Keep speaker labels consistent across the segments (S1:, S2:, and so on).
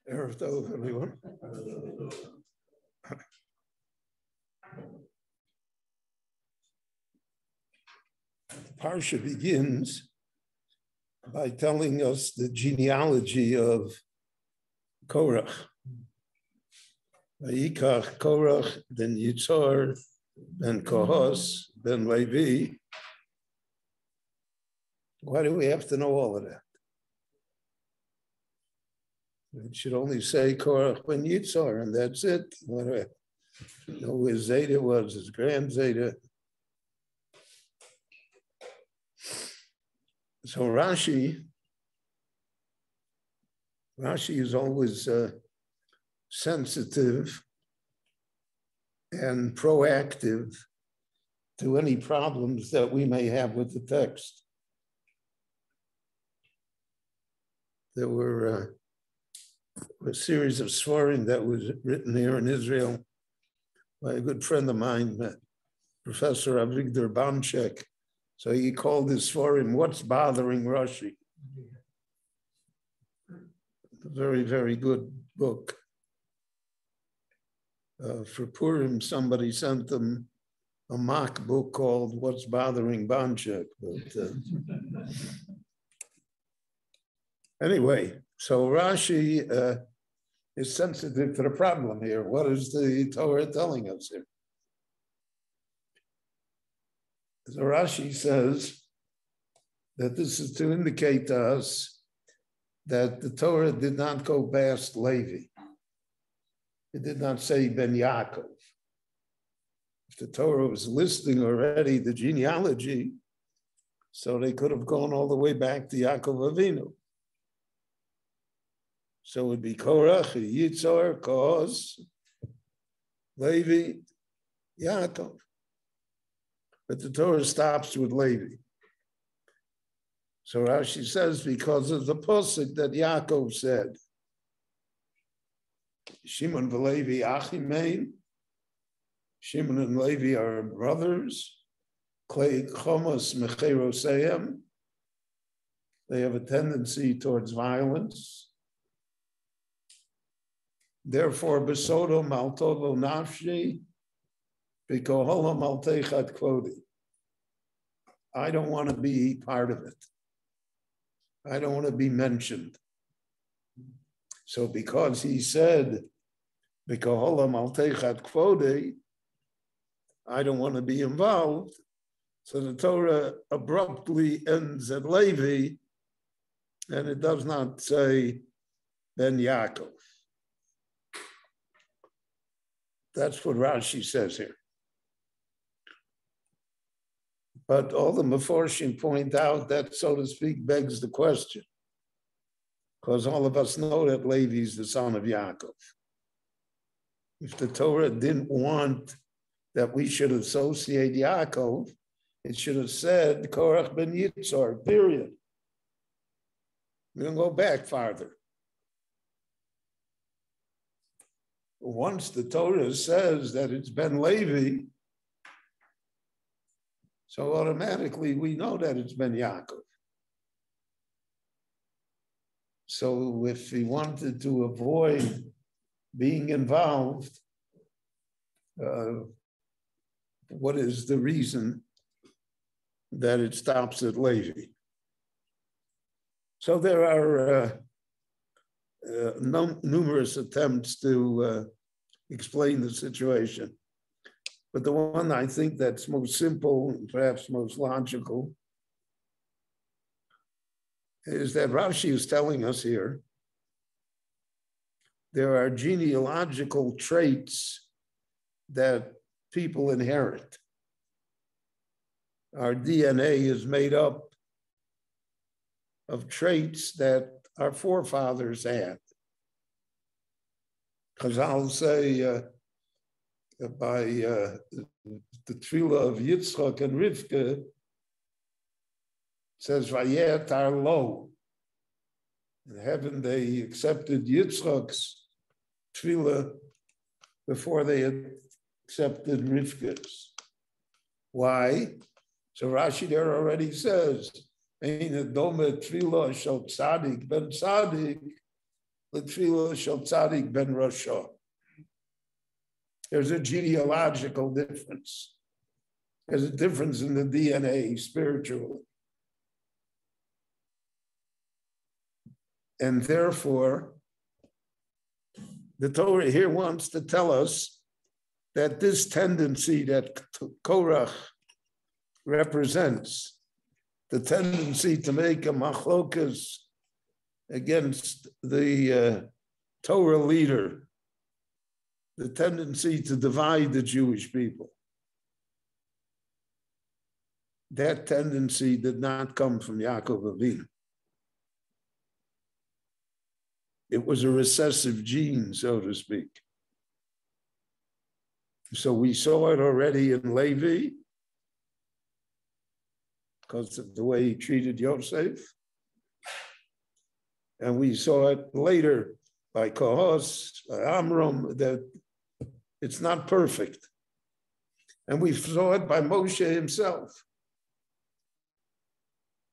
S1: Erev Tov, everyone. The parsha begins by telling us the genealogy of Korach. Vayikach Korach ben Yitzhar ben Kohos ben Levi. Why do we have to know all of that? It should only say Korach ben Yitzhar, and that's it. You know who his Zeta was, his grand Zeta. So Rashi is always sensitive and proactive to any problems that we may have with the text. There were a series of swearing that was written here in Israel by a good friend of mine, Professor Avigdor Banchek. So he called his swearing, "What's Bothering Rashi?" A very, very good book. For Purim, somebody sent them a mock book called "What's Bothering Banchek?" But anyway, so Rashi is sensitive to the problem here. What is the Torah telling us here? So Rashi says that this is to indicate to us that the Torah did not go past Levi. It did not say Ben Yaakov. If the Torah was listing already the genealogy, so they could have gone all the way back to Yaakov Avinu. So it would be Korach, Yitzhar, Kohos, Levi, Yaakov. But the Torah stops with Levi. So Rashi says, because of the pasuk that Yaakov said, Shimon v'Levi achimein, Shimon and Levi are brothers, Klei chomos mecheroseim, they have a tendency towards violence. Therefore, besodo maltovo nafshi, I don't want to be part of it. I don't want to be mentioned. So because he said, I don't want to be involved, so the Torah abruptly ends at Levi, and it does not say Ben Yaakov. That's what Rashi says here. But all the Meforshim point out that, so to speak, begs the question, because all of us know that Levi is the son of Yaakov. If the Torah didn't want that we should associate Yaakov, it should have said Korach ben Yitzhar, period. We don't go back farther. Once the Torah says that it's Ben Levi, so automatically we know that it's Ben Yaakov. So if he wanted to avoid being involved, what is the reason that it stops at Levi? So there are numerous attempts to explain the situation. But the one I think that's most simple and perhaps most logical is that Rashi is telling us here there are genealogical traits that people inherit. Our DNA is made up of traits that our forefathers had. Chazal say by the tefillah of Yitzchak and Rivka, says Vayetar lo. In heaven, they accepted Yitzchak's tefillah before they had accepted Rivka's. Why? So Rashi there already says, Ein dome tefillah shel tzadik ben tzadik, l'tefillah shel tzadik ben rasha. There's a genealogical difference. There's a difference in the DNA spiritually. And therefore, the Torah here wants to tell us that this tendency that Korach represents, the tendency to make a machlokas against the Torah leader, the tendency to divide the Jewish people, that tendency did not come from Yaakov Avinu. It was a recessive gene, so to speak. So we saw it already in Levi because of the way he treated Yosef. And we saw it later by Kohos, by Amram, that it's not perfect. And we saw it by Moshe himself.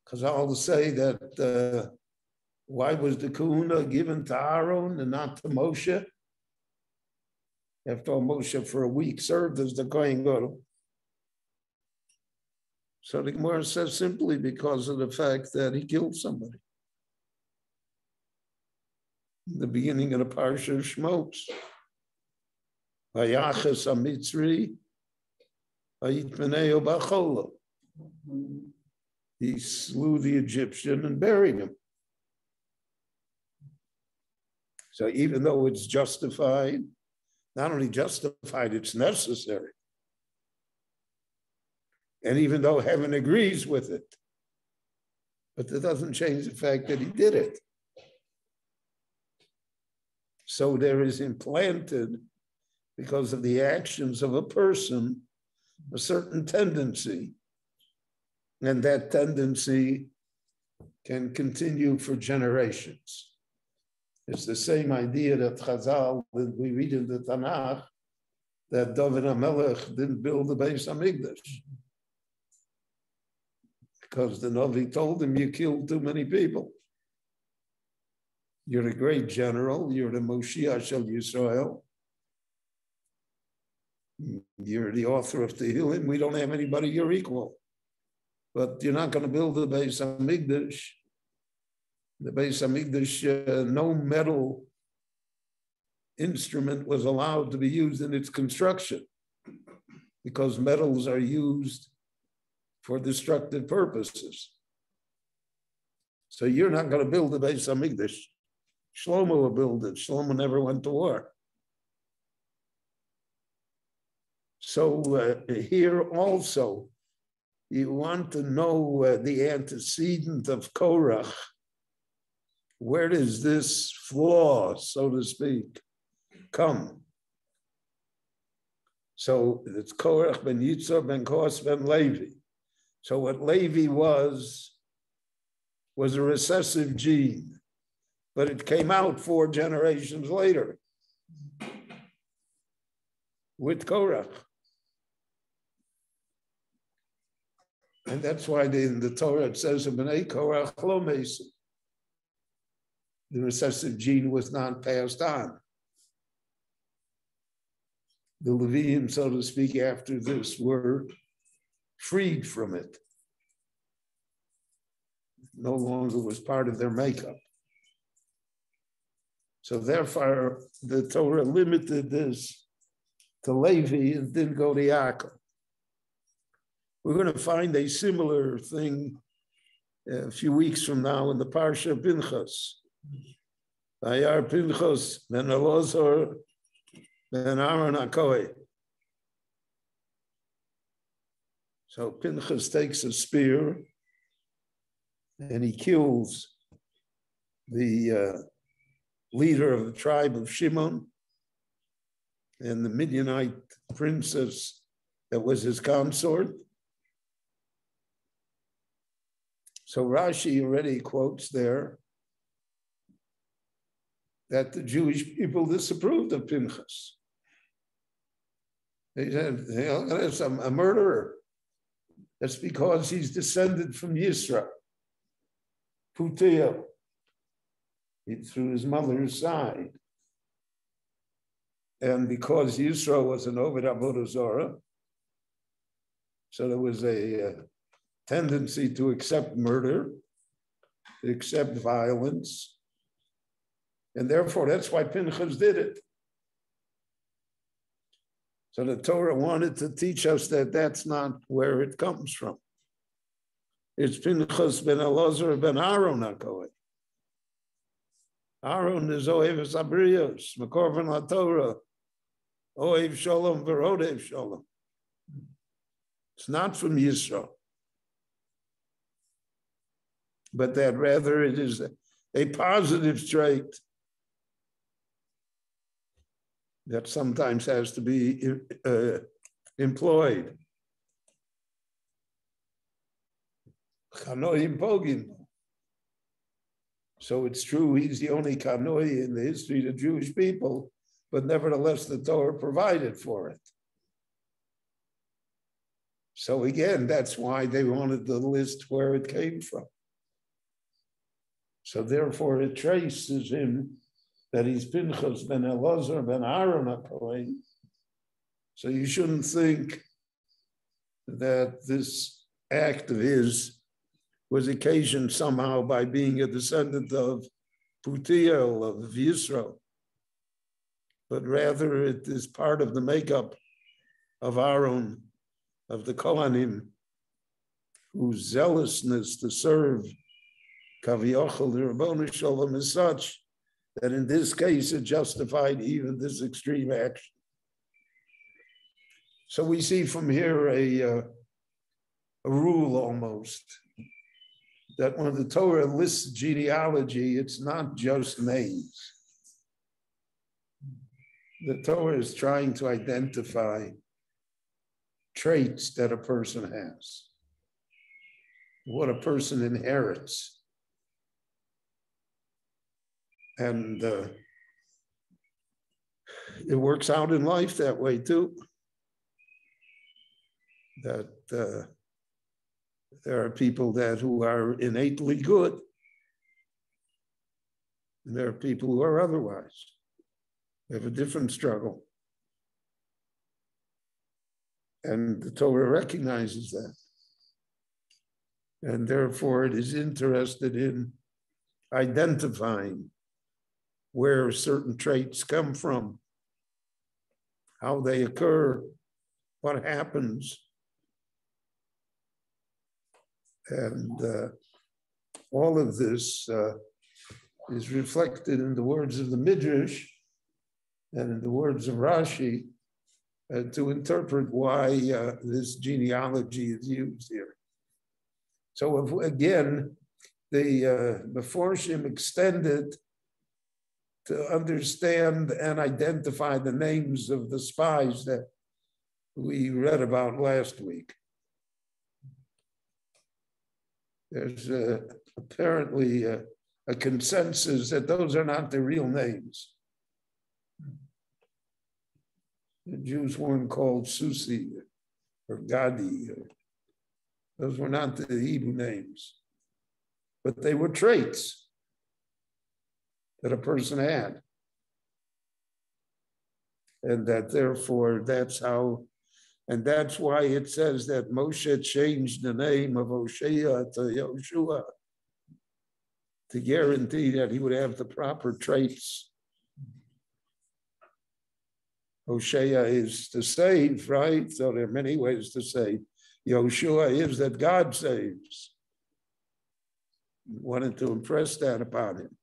S1: Because I'll say that why was the kahuna given to Aaron and not to Moshe? After all, Moshe for a week served as the Kohen Gadol. So the Gemara says simply because of the fact that he killed somebody. In the beginning of the Parsha of Shmos, Vayachas HaMitzri, Vayitmeneo B'Chola. He slew the Egyptian and buried him. So even though it's justified, not only justified, it's necessary. And even though heaven agrees with it, but that doesn't change the fact that he did it. So there is implanted, because of the actions of a person, a certain tendency, and that tendency can continue for generations. It's the same idea that Chazal, that we read in the Tanakh, that David HaMelech didn't build the Beis HaMikdash. Because the Navi told him, you killed too many people. You're a great general, you're the Moshiach Shel Yisrael. You're the author of Tehillim, we don't have anybody your equal. But you're not going to build the Beis HaMikdash. The Beis HaMikdash, no metal instrument was allowed to be used in its construction because metals are used for destructive purposes. So you're not going to build the Beis HaMikdash. Shlomo will build it. Shlomo never went to war. So here also, you want to know the antecedent of Korach. Where does this flaw, so to speak, come? So it's Korach ben Yitzhak ben Kos ben Levi. So what Levi was a recessive gene, but it came out 4 generations later with Korach. And that's why in the Torah it says, B'nai Korach lo mesu. The recessive gene was not passed on. The Leviim, so to speak, after this were freed from it. No longer was part of their makeup. So therefore, the Torah limited this to Levi and didn't go to Yaakov. We're going to find a similar thing a few weeks from now in the Parsha of Pinchas. Vayar Pinchas ben Elazar ben Aaron HaKohen. So Pinchas takes a spear and he kills the leader of the tribe of Shimon and the Midianite princess that was his consort. So Rashi already quotes there that the Jewish people disapproved of Pinchas. They said, there's a murderer. That's because he's descended from Yisra, Putiel, through his mother's side. And because Yisra was an Oved Avodah Zarah, so there was a tendency to accept murder, to accept violence. And therefore, that's why Pinchas did it. So the Torah wanted to teach us that that's not where it comes from. It's Pinchas ben Elazar ben Aaron HaKohen. Aaron is Ohev Sabrios, Mekorban HaTorah, Ohev Shalom V'Rodev Shalom. It's not from Yisrael, but that rather it is a positive trait that sometimes has to be employed. Chanoim Pogim. So it's true, he's the only Kanoi in the history of the Jewish people, but nevertheless the Torah provided for it. So again, that's why they wanted to list where it came from. So therefore it traces him that he's Pinchas ben Elazar ben Aaron HaKohen. So you shouldn't think that this act of his was occasioned somehow by being a descendant of Putiel, of Yisrael, but rather it is part of the makeup of Aaron, of the Kohanim, whose zealousness to serve Kaviyachal, the Rabbanu Shalom, is such that in this case it justified even this extreme action. So we see from here a rule almost, that when the Torah lists genealogy, it's not just names. The Torah is trying to identify traits that a person has, what a person inherits. And it works out in life that way too, that there are people who are innately good, and there are people who are otherwise. They have a different struggle. And the Torah recognizes that. And therefore it is interested in identifying where certain traits come from, how they occur, what happens. And all of this is reflected in the words of the Midrash and in the words of Rashi to interpret why this genealogy is used here. So if, again, the Meforshim extended to understand and identify the names of the spies that we read about last week. There's apparently a consensus that those are not the real names. The Jews weren't called Susi or Gadi. Those were not the Hebrew names, but they were traits that a person had. And that therefore that's how, and that's why it says that Moshe changed the name of Hosea to Yoshua to guarantee that he would have the proper traits. Hosea is to save, right? So there are many ways to save. Yoshua is that God saves. He wanted to impress that upon him.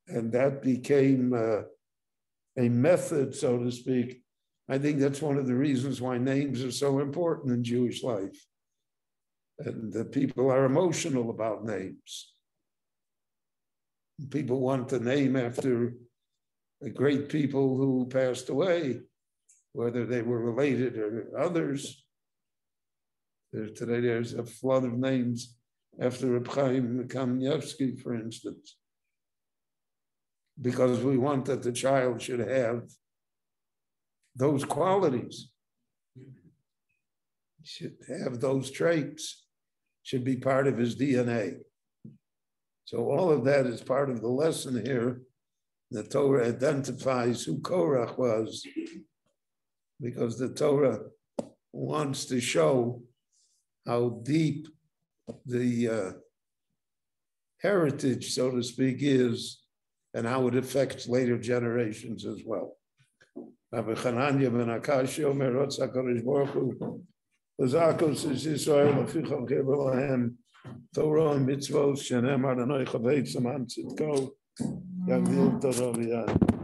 S1: And that became a method, so to speak. I think that's one of the reasons why names are so important in Jewish life. And the people are emotional about names. People want to name after the great people who passed away, whether they were related or others. Today there's a flood of names after Reb Chaim Kanievsky, for instance, because we want that the child should have those qualities, should have those traits, should be part of his DNA. So all of that is part of the lesson here. The Torah identifies who Korach was, because the Torah wants to show how deep the heritage, so to speak, is, and how it affects later generations as well. Rabbi Chananya ben Akashi Omer Rotz HaKadosh Baruch Hu L'zakos es Yisrael Aficham Kever Lahem Torah and Mitzvos Shenemar Anoi Chavei Saman Tzidko Yagdil Torah V'yad.